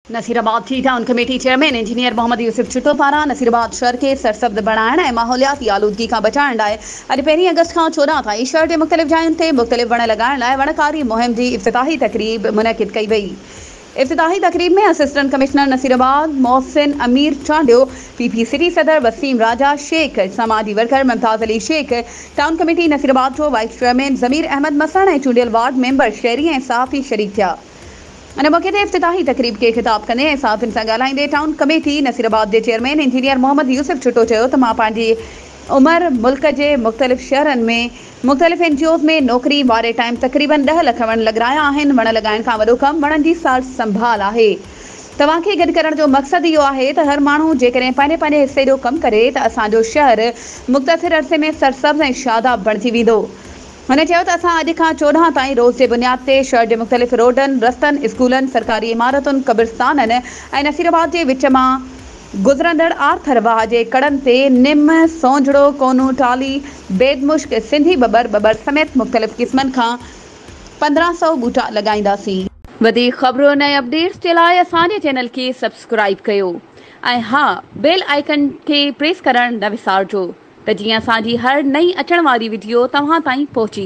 नसीराबाद की town committee chairman engineer Mohammad Yousuf Chuto पारां नसीराबाद शहर के सरसब्द बनाइण ऐं माहौलियाती आलूदगी खां बचाइण लाइ अॼु 1 अगस्त खां 14 ताईं शहर जे मुख़्तलिफ़ जायुनि ते मुख़्तलिफ़ वण लॻाइण लाइ वणकारी मुहिम जी इफ़्तिताही तक़रीब मुनक़िद कई वई। इफ़्तिताही तक़रीब में assistant commissioner Nasirabad Mohsin Amir Chandio, PP city सदर वसीम राजा शेख, समाजी worker Mumtaz Ali Shaikh, town committee Nasirabad जो वाइस चेयरमैन ज़मीर अहमद मसण ऐं चूंडियल वार्ड मेंबर शहरी ऐं सहाफ़ी शरीक थिया। इन मौके ते इफ़्तिताही तक़रीब के ख़िताब कंदे ऐं सहाफ़ियुनि सां ॻाल्हाईंदे टाउन कमेटी नसीराबाद जे चेयरमैन इंजीनियर मोहम्मद यूसुफ चुटो चयो त मां पंहिंजी उमिरि मुल्क जे मुख़्तलिफ़ शहरनि में मुख़्तलिफ़ NGOs में नौकरी वारे टाइम तक़रीबन 10 लख वण लॻाया आहिनि। वण लॻाइण खां वॾो कमु वणनि जी सार संभाल आहे। तव्हांखे गॾु करण जो मक़सदु इहो आहे त हर माण्हू जेकॾहिं पंहिंजे हिसे जो कमु करे त असांजो शहर मुख़्तसिर अरसे में सरसब्ज़ ऐं शादाब बणिजी वेंदो। हुन चयो त असां अॼु खां 14 ताईं रोज़ जे बुनियाद ते शहर जे मुख़्तलिफ़ रोडनि, रस्तनि, स्कूलनि, सरकारी इमारतुनि, क़ब्रिस्ताननि ऐं नसीराबाद जे विच मां गुज़रंदड़ आर्थरवाह जे कड़नि ते निम, सोंजड़ो, कोनू, टाली, बेदमुश्क, सिंधी बबर समेत मुख़्तलिफ़ क़िस्मनि खां 1500 ॿूटा लॻाईंदासीं। वधीक ख़बरुनि ऐं अपडेट्स जे लाइ असांजे चैनल खे सब्सक्राइब कयो ऐं हा, बेल आइकन खे प्रेस करणु न विसारिजो त जीअं असांजी हर नई अचण वारी वीडियो तव्हां ताईं पहुची